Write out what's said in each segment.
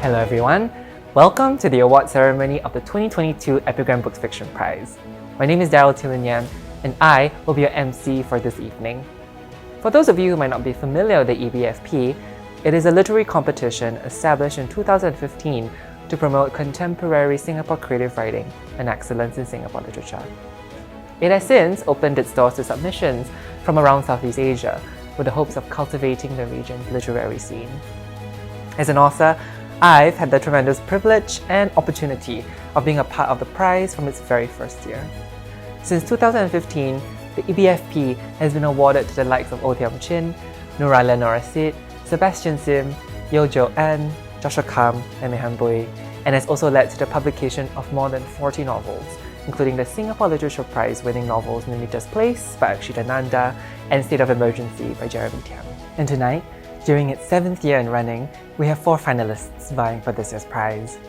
Hello everyone, welcome to the award ceremony of the 2022 Epigram Books Fiction Prize. My name is Daryl Tillinyam and I will be your MC for this evening. For those of you who might not be familiar with the EBFP, it is a literary competition established in 2015 to promote contemporary Singapore creative writing and excellence in Singapore literature. It has since opened its doors to submissions from around Southeast Asia with the hopes of cultivating the region's literary scene. As an author, I've had the tremendous privilege and opportunity of being a part of the prize from its very first year. Since 2015, the EBFP has been awarded to the likes of O Thiam Chin, Nuraila Norasid, Sebastian Sim, Yeo Jo An, Joshua Kam, and Mehan Bui, and has also led to the publication of more than 40 novels, including the Singapore Literature Prize winning novels Nimita's Place by Akshita Nanda and State of Emergency by Jeremy Tiang. And tonight, during its 7th year in running, we have 4 finalists vying for this year's prize.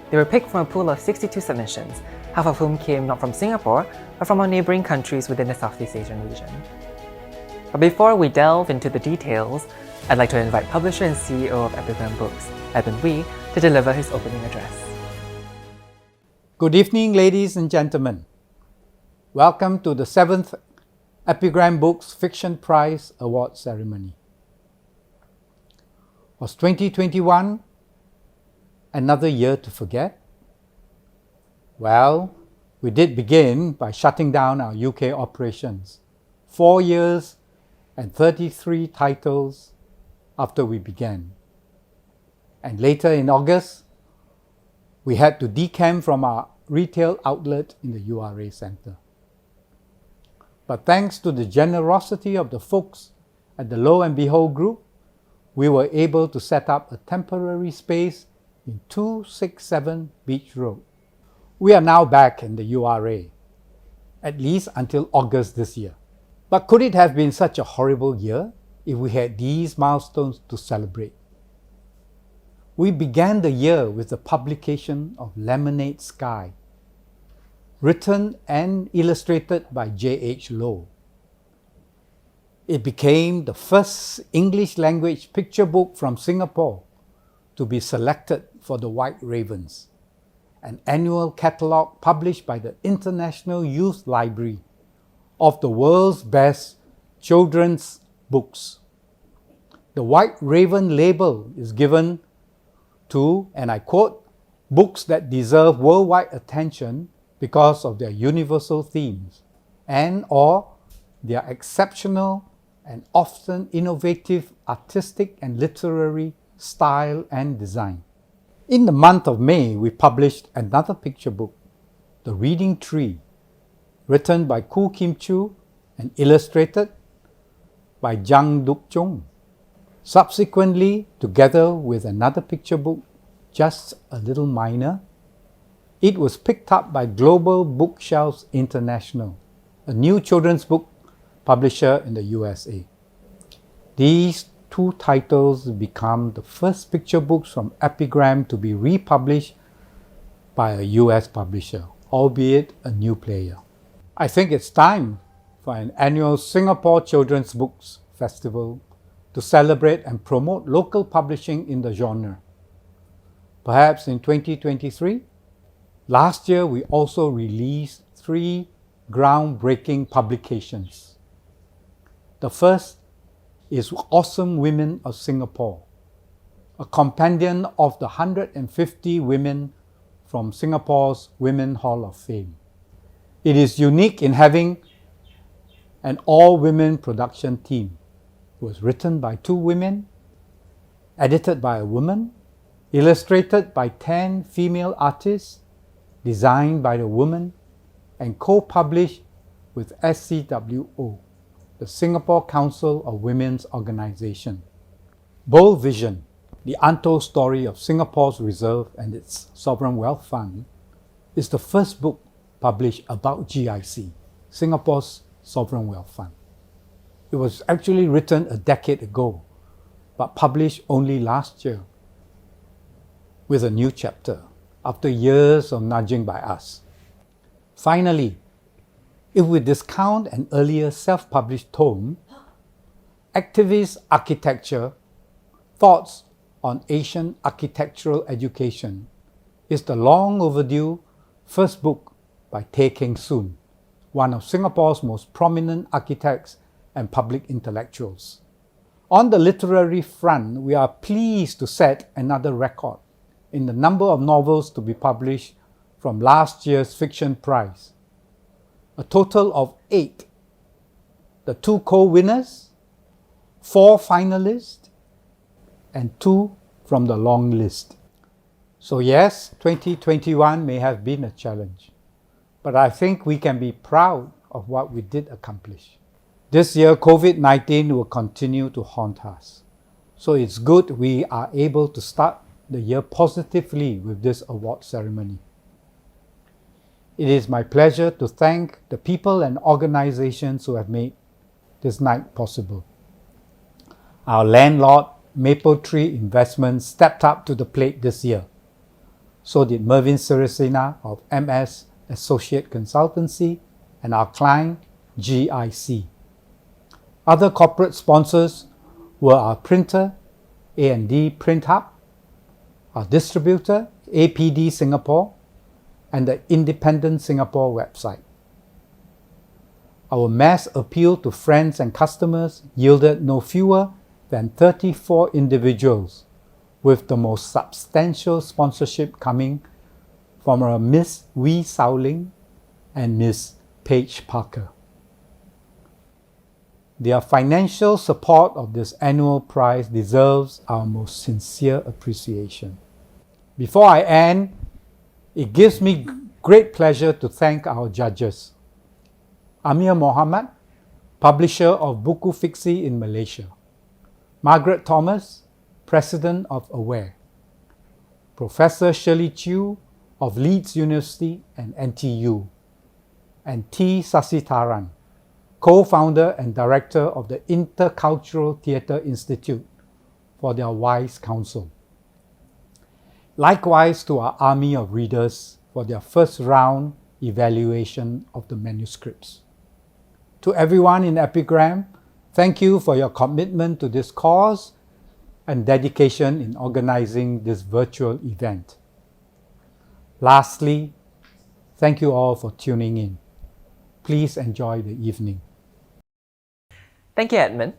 They were picked from a pool of 62 submissions, half of whom came not from Singapore, but from our neighbouring countries within the Southeast Asian region. But before we delve into the details, I'd like to invite publisher and CEO of Epigram Books, Eben Wee, to deliver his opening address. Good evening, ladies and gentlemen. Welcome to the 7th Epigram Books Fiction Prize award ceremony. Was 2021 another year to forget? Well, we did begin by shutting down our UK operations 4 years and 33 titles after we began. And later in August, we had to decamp from our retail outlet in the URA Centre. But thanks to the generosity of the folks at the Lo and Behold Group, we were able to set up a temporary space in 267 Beach Road. We are now back in the URA, at least until August this year. But could it have been such a horrible year if we had these milestones to celebrate? We began the year with the publication of Lemonade Sky, written and illustrated by J.H. Low. It became the first English-language picture book from Singapore to be selected for the White Ravens, an annual catalogue published by the International Youth Library of the world's best children's books. The White Raven label is given to, and I quote, books that deserve worldwide attention because of their universal themes and or their exceptional and often innovative artistic and literary style and design. In the month of May, we published another picture book, The Reading Tree, written by Koo Kim Chu and illustrated by Jang Duk Chung. Subsequently, together with another picture book, Just a Little Minor, it was picked up by Global Bookshelves International, a new children's book publisher in the USA. These 2 titles become the first picture books from Epigram to be republished by a US publisher, albeit a new player. I think it's time for an annual Singapore Children's Books Festival to celebrate and promote local publishing in the genre. Perhaps in 2023? Last year, we also released 3 groundbreaking publications. The first is Awesome Women of Singapore, a compendium of the 150 women from Singapore's Women Hall of Fame. It is unique in having an all-women production team. It was written by 2 women, edited by a woman, illustrated by 10 female artists, designed by the woman, and co-published with SCWO, the Singapore Council of Women's Organization. Bold Vision, the untold story of Singapore's reserve and its sovereign wealth fund, is the first book published about GIC, Singapore's sovereign wealth fund. It was actually written a decade ago, but published only last year with a new chapter after years of nudging by us. Finally, if we discount an earlier self-published tome, Activist Architecture, Thoughts on Asian architectural education is the long overdue first book by Tay Kheng Soon, one of Singapore's most prominent architects and public intellectuals. On the literary front, we are pleased to set another record in the number of novels to be published from last year's Fiction Prize. A total of 8. The 2 co-winners, 4 finalists, and 2 from the long list. So yes, 2021 may have been a challenge, but I think we can be proud of what we did accomplish. This year, COVID-19 will continue to haunt us. So it's good we are able to start the year positively with this award ceremony. It is my pleasure to thank the people and organizations who have made this night possible. Our landlord, Maple Tree Investments, stepped up to the plate this year. So did Mervyn Sirisena of MS Associate Consultancy and our client, GIC. Other corporate sponsors were our printer, A&D Print Hub, our distributor, APD Singapore, and the Independent Singapore website. Our mass appeal to friends and customers yielded no fewer than 34 individuals, with the most substantial sponsorship coming from our Miss Wee Sao Ling and Miss Paige Parker. Their financial support of this annual prize deserves our most sincere appreciation. Before I end, it gives me great pleasure to thank our judges. Amir Mohamad, publisher of Buku Fiksi in Malaysia. Margaret Thomas, President of AWARE. Professor Shirley Chew of Leeds University and NTU. And T. Sasitharan, co-founder and director of the Intercultural Theatre Institute, for their wise counsel. Likewise to our army of readers for their first round evaluation of the manuscripts. To everyone in Epigram, thank you for your commitment to this cause and dedication in organizing this virtual event. Lastly, thank you all for tuning in. Please enjoy the evening. Thank you, Edmund.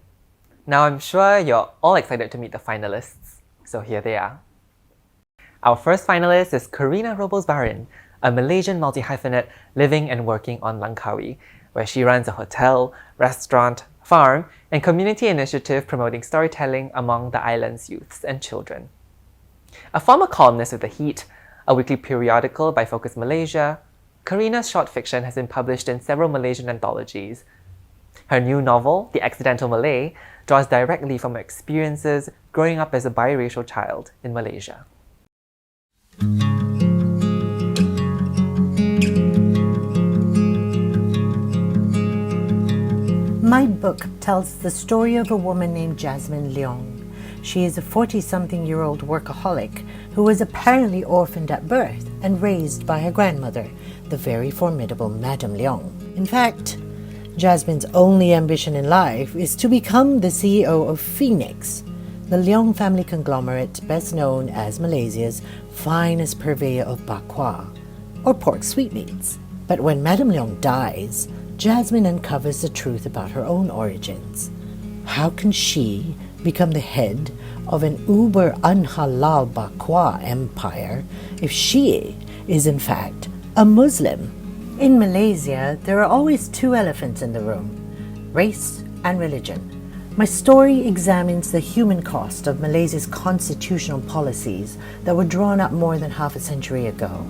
Now I'm sure you're all excited to meet the finalists, so here they are. Our first finalist is Karina Robles Bahrin, a Malaysian multi-hyphenate living and working on Langkawi, where she runs a hotel, restaurant, farm, and community initiative promoting storytelling among the island's youths and children. A former columnist with The Heat, a weekly periodical by Focus Malaysia, Karina's short fiction has been published in several Malaysian anthologies. Her new novel, The Accidental Malay, draws directly from her experiences growing up as a biracial child in Malaysia. My book tells the story of a woman named Jasmine Leong. She is a 40-something-year-old workaholic who was apparently orphaned at birth and raised by her grandmother, the very formidable Madame Leong. In fact, Jasmine's only ambition in life is to become the CEO of Phoenix, the Leong family conglomerate best known as Malaysia's finest purveyor of bak kwa, or pork sweetmeats. But when Madame Leong dies, Jasmine uncovers the truth about her own origins. How can she become the head of an uber unhalal bak kwa empire if she is in fact a Muslim? In Malaysia, there are always 2 elephants in the room: race and religion. My story examines the human cost of Malaysia's constitutional policies that were drawn up more than half a century ago.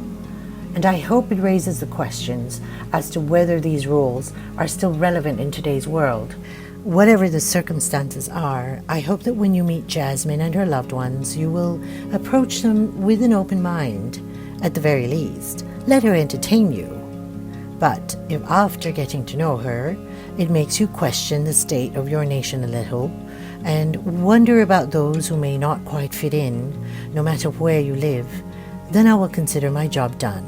And I hope it raises the questions as to whether these rules are still relevant in today's world. Whatever the circumstances are, I hope that when you meet Jasmine and her loved ones, you will approach them with an open mind. At the very least, let her entertain you. But if after getting to know her, it makes you question the state of your nation a little, and wonder about those who may not quite fit in, no matter where you live, then I will consider my job done.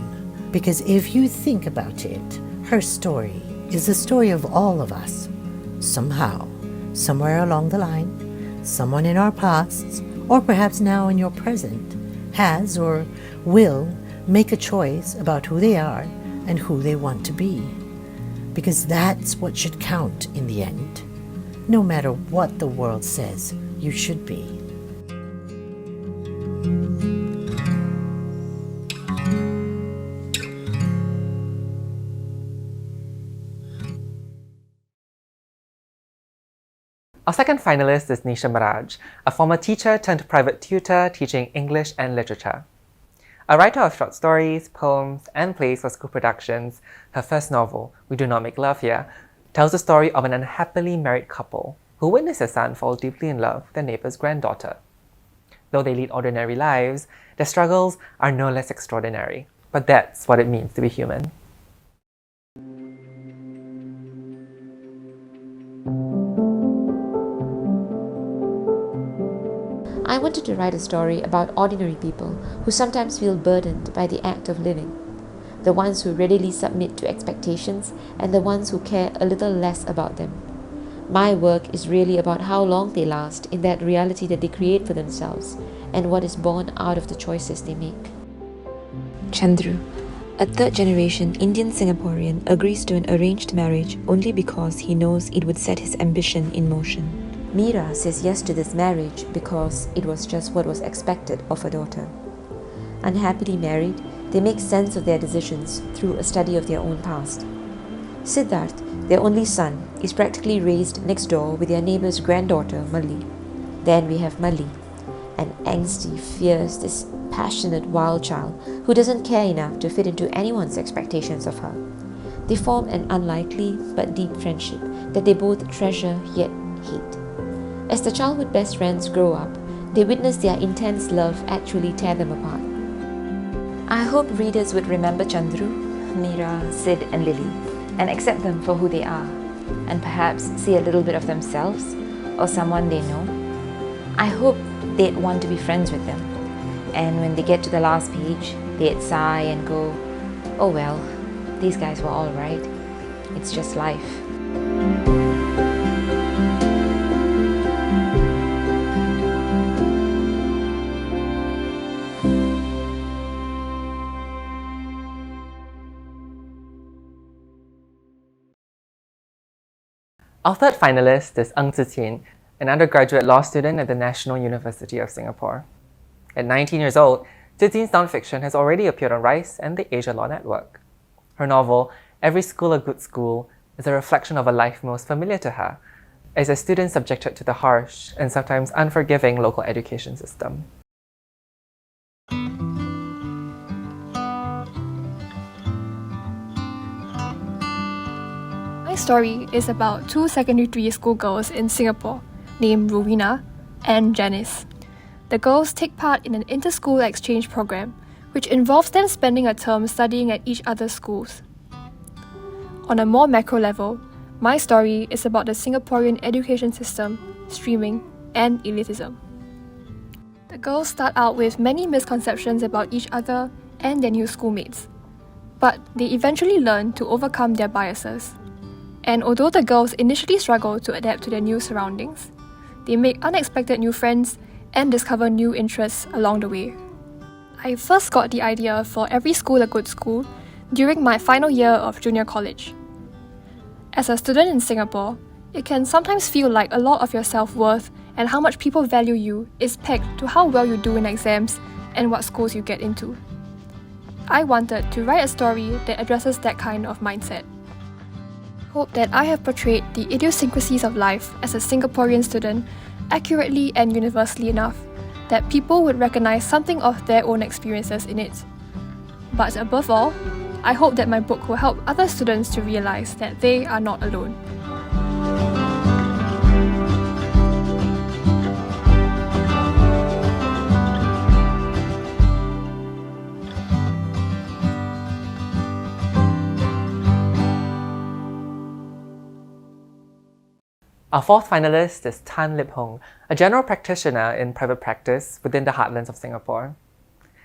Because if you think about it, her story is the story of all of us. Somehow, somewhere along the line, someone in our pasts or perhaps now in your present, has or will make a choice about who they are and who they want to be. Because that's what should count in the end, no matter what the world says you should be. Our second finalist is Nisha Mehraj, a former teacher turned private tutor teaching English and literature. A writer of short stories, poems, and plays for school productions, her first novel, We Do Not Make Love Here, tells the story of an unhappily married couple who witness their son fall deeply in love with their neighbor's granddaughter. Though they lead ordinary lives, their struggles are no less extraordinary. But that's what it means to be human. I wanted to write a story about ordinary people who sometimes feel burdened by the act of living. The ones who readily submit to expectations and the ones who care a little less about them. My work is really about how long they last in that reality that they create for themselves and what is born out of the choices they make. Chandru, a third-generation Indian Singaporean, agrees to an arranged marriage only because he knows it would set his ambition in motion. Meera says yes to this marriage because it was just what was expected of her daughter. Unhappily married, they make sense of their decisions through a study of their own past. Siddharth, their only son, is practically raised next door with their neighbour's granddaughter, Malli. Then we have Malli, an angsty, fierce, dispassionate wild child who doesn't care enough to fit into anyone's expectations of her. They form an unlikely but deep friendship that they both treasure yet hate. As the childhood best friends grow up, they witness their intense love actually tear them apart. I hope readers would remember Chandru, Meera, Sid and Lily and accept them for who they are, and perhaps see a little bit of themselves or someone they know. I hope they'd want to be friends with them, and when they get to the last page, they'd sigh and go, oh well, these guys were all right. It's just life. Our third finalist is Ziqin, an undergraduate law student at the National University of Singapore. At 19 years old, Ziqin's nonfiction has already appeared on Rice and the Asia Law Network. Her novel, Every School a Good School, is a reflection of a life most familiar to her, as a student subjected to the harsh and sometimes unforgiving local education system. My story is about two secondary 3 school girls in Singapore named Rowena and Janice. The girls take part in an inter-school exchange program, which involves them spending a term studying at each other's schools. On a more macro level, my story is about the Singaporean education system, streaming, and elitism. The girls start out with many misconceptions about each other and their new schoolmates, but they eventually learn to overcome their biases. And although the girls initially struggle to adapt to their new surroundings, they make unexpected new friends and discover new interests along the way. I first got the idea for Every School a Good School during my final year of junior college. As a student in Singapore, it can sometimes feel like a lot of your self-worth and how much people value you is pegged to how well you do in exams and what schools you get into. I wanted to write a story that addresses that kind of mindset. Hope that I have portrayed the idiosyncrasies of life as a Singaporean student accurately and universally enough that people would recognize something of their own experiences in it. But above all, I hope that my book will help other students to realize that they are not alone. Our fourth finalist is Tan Lip Hong, a general practitioner in private practice within the heartlands of Singapore.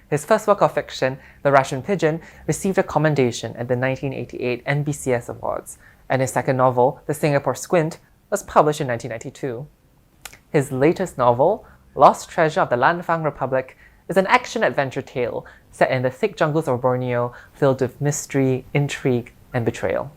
His first work of fiction, The Russian Pigeon, received a commendation at the 1988 NBCS Awards, and his second novel, The Singapore Squint, was published in 1992. His latest novel, Lost Treasure of the Lanfang Republic is an action-adventure tale set in the thick jungles of Borneo, filled with mystery, intrigue, and betrayal.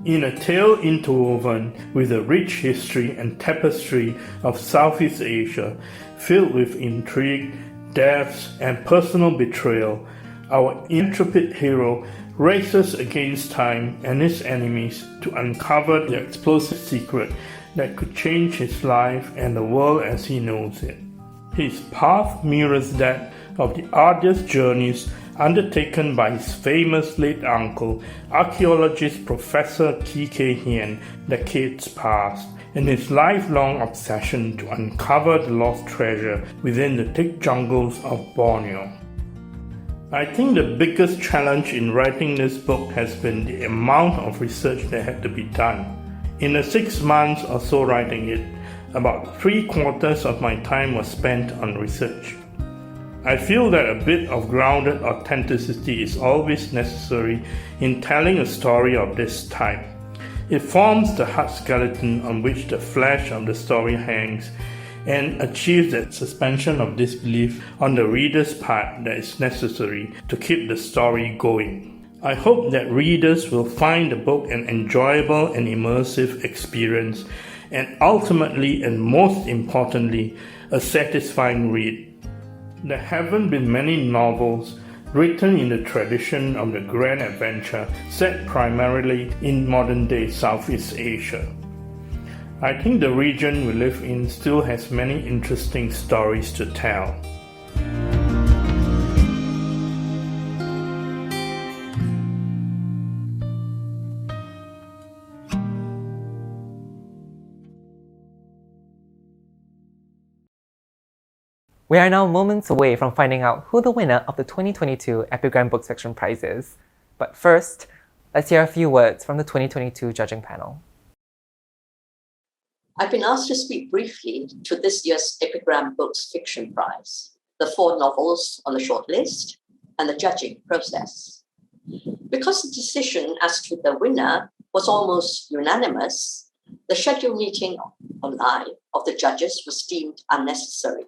In a tale interwoven with a rich history and tapestry of Southeast Asia, filled with intrigue, deaths, and personal betrayal, our intrepid hero races against time and its enemies to uncover the explosive secret that could change his life and the world as he knows it. His path mirrors that of the arduous journeys undertaken by his famous late uncle, archaeologist Professor T.K. Hian, decades past, in his lifelong obsession to uncover the lost treasure within the thick jungles of Borneo. I think the biggest challenge in writing this book has been the amount of research that had to be done. In the 6 months or so writing it, about 3/4 of my time was spent on research. I feel that a bit of grounded authenticity is always necessary in telling a story of this type. It forms the hard skeleton on which the flesh of the story hangs and achieves that suspension of disbelief on the reader's part that is necessary to keep the story going. I hope that readers will find the book an enjoyable and immersive experience, and ultimately and most importantly, a satisfying read. There haven't been many novels written in the tradition of the grand adventure set primarily in modern-day Southeast Asia. I think the region we live in still has many interesting stories to tell. We are now moments away from finding out who the winner of the 2022 Epigram Books Fiction Prize is. But first, let's hear a few words from the 2022 judging panel. I've been asked to speak briefly to this year's Epigram Books Fiction Prize, the 4 novels on the shortlist, and the judging process. Because the decision as to the winner was almost unanimous, the scheduled meeting online of the judges was deemed unnecessary.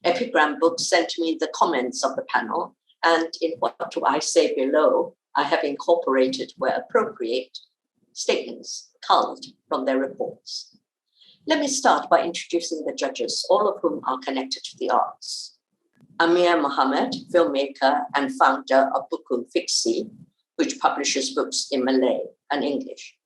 Epigram Books sent me the comments of the panel, and in what do I say below, I have incorporated, where appropriate, statements culled from their reports. Let me start by introducing the judges, all of whom are connected to the arts. Amir Mohammed, filmmaker and founder of Buku Fiksi, which publishes books in Malay and English.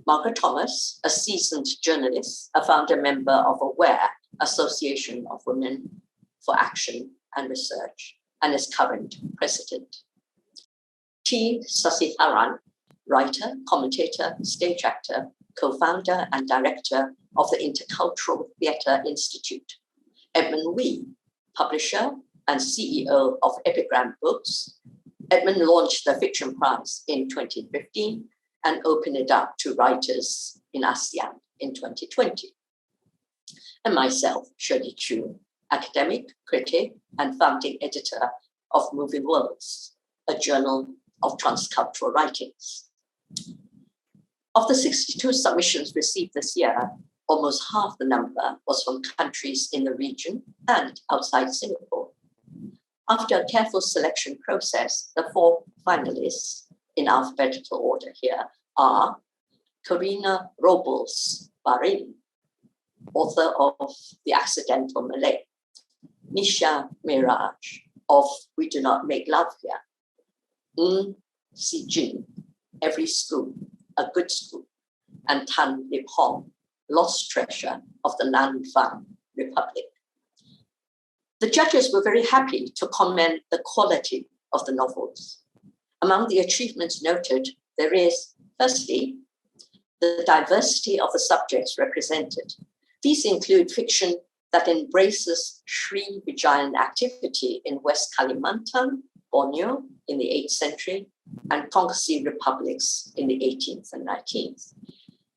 Margaret Thomas, a seasoned journalist, a founder member of AWARE, Association of Women for Action and Research, and is current president. T. Sasitharan, writer, commentator, stage actor, co-founder and director of the Intercultural Theatre Institute. Edmund Wee, publisher and CEO of Epigram Books. Edmund launched the Fiction Prize in 2015 and opened it up to writers in ASEAN in 2020. And myself, Shirley Chu, academic, critic, and founding editor of Moving Worlds, a journal of transcultural writings. Of the 62 submissions received this year, almost half the number was from countries in the region and outside Singapore. After a careful selection process, the 4 finalists, in alphabetical order here, are Karina Robles Bahrin, author of The Accidental Malay, Nisha Mehraj of We Do Not Make Love Here, Ziqin, Every School, A Good School, and Tan Lip Hong, Lost Treasure of the Lanfang Republic. The judges were very happy to comment the quality of the novels. Among the achievements noted, there is, firstly, the diversity of the subjects represented. These include fiction that embraces Sri Vijayan activity in West Kalimantan, Borneo in the 8th century, and Tongsi republics in the 18th and 19th,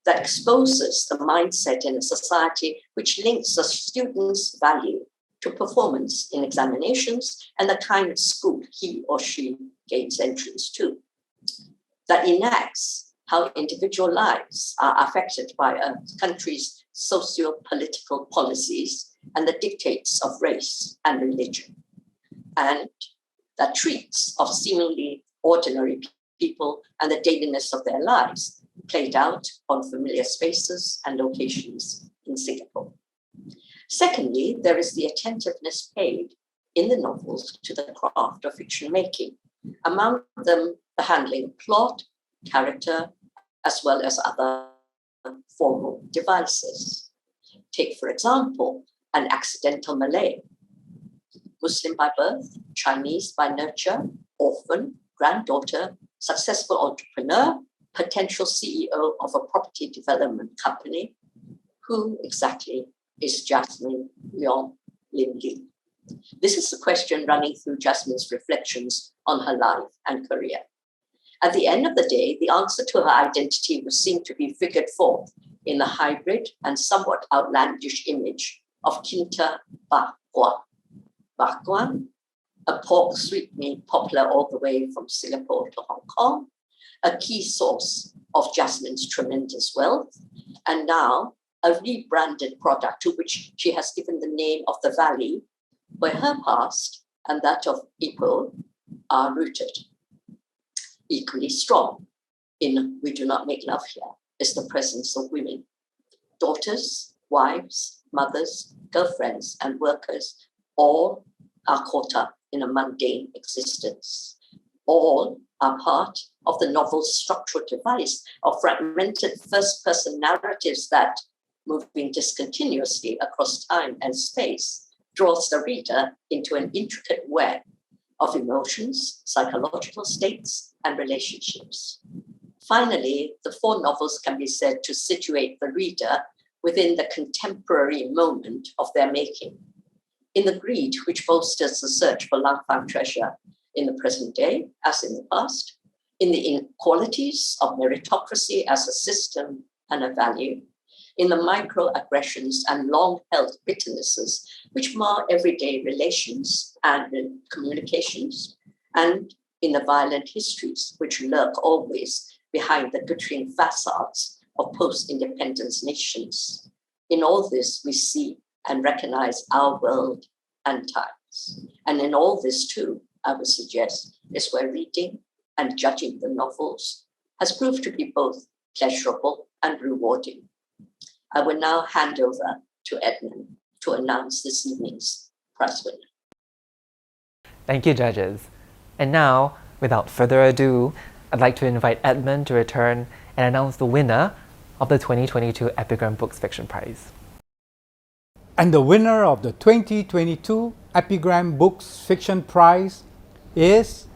that exposes the mindset in a society which links a student's value to performance in examinations and the kind of school he or she gains entrance to. that enacts how individual lives are affected by a country's socio-political policies and the dictates of race and religion, and that treats of seemingly ordinary people and the dailiness of their lives played out on familiar spaces and locations in Singapore. Secondly, there is the attentiveness paid in the novels to the craft of fiction making, among them the handling of plot, character, as well as other formal devices. Take, for example, an accidental Malay, Muslim by birth, Chinese by nurture, orphan, granddaughter, successful entrepreneur, potential CEO of a property development company. Who exactly is Jasmine Leong Lin Lee? This is the question running through Jasmine's reflections on her life and career. At the end of the day, the answer to her identity would seem to be figured forth in the hybrid and somewhat outlandish image of Kinta Bak Kwa. Bak Kwa, a pork sweetmeat popular all the way from Singapore to Hong Kong, a key source of Jasmine's tremendous wealth, and now a rebranded product to which she has given the name of the valley, where her past and that of Ipoh are rooted. Equally strong in We Do Not Make Love Here is the presence of women. Daughters, wives, mothers, girlfriends, and workers all are caught up in a mundane existence. All are part of the novel's structural device of fragmented first-person narratives that, moving discontinuously across time and space, draws the reader into an intricate web of emotions, psychological states, and relationships. Finally, the four novels can be said to situate the reader within the contemporary moment of their making, in the greed which bolsters the search for long-found treasure in the present day, as in the past, in the inequalities of meritocracy as a system and a value, in the microaggressions and long-held bitternesses which mar everyday relations and communications, and in the violent histories which lurk always behind the glittering facades of post-independence nations. In all this, we see and recognize our world and times. And in all this too, I would suggest, is where reading and judging the novels has proved to be both pleasurable and rewarding. I will now hand over to Edmund to announce this evening's prize winner. Thank you, judges. And now, without further ado, I'd like to invite Edmund to return and announce the winner of the 2022 Epigram Books Fiction Prize. And the winner of the 2022 Epigram Books Fiction Prize is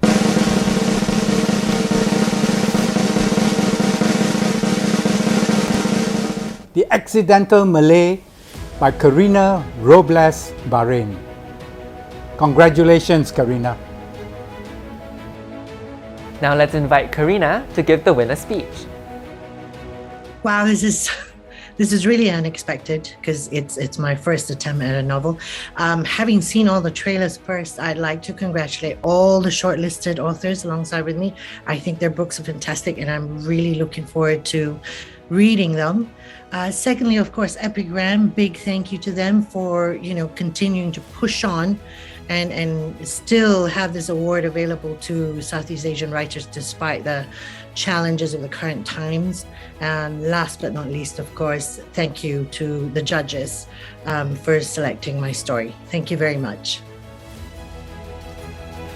The Accidental Malay by Karina Robles Bahrin. Congratulations, Karina. Now let's invite Karina to give the winner speech. Wow, this is really unexpected because it's my first attempt at a novel. Having seen all the trailers first, I'd like to congratulate all the shortlisted authors alongside with me. I think their books are fantastic and I'm really looking forward to reading them. Secondly, of course, Epigram, big thank you to them for continuing to push on and still have this award available to Southeast Asian writers despite the challenges of the current times. And last but not least, of course, thank you to the judges for selecting my story. Thank you very much.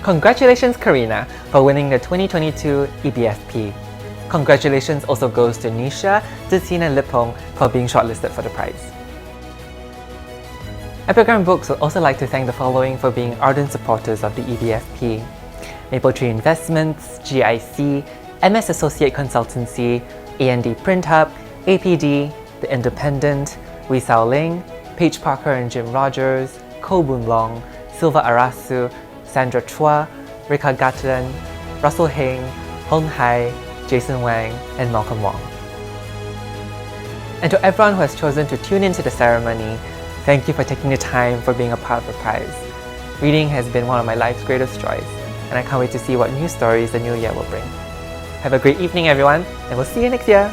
Congratulations, Karina, for winning the 2022 EBFP. Congratulations also goes to Nisha, Ziqin, and Lipong for being shortlisted for the prize. Epigram Books would also like to thank the following for being ardent supporters of the EBFP: Maple Tree Investments, GIC, MS Associate Consultancy, A&D Print Hub, APD, The Independent, Wee Sao Ling, Paige Parker and Jim Rogers, Ko Boon Long, Silva Arasu, Sandra Chua, Rika Gatlan, Russell Heng, Hong Hai, Jason Wang, and Malcolm Wong. And to everyone who has chosen to tune into the ceremony, thank you for taking the time for being a part of the prize. Reading has been one of my life's greatest joys, and I can't wait to see what new stories the new year will bring. Have a great evening, everyone, and we'll see you next year.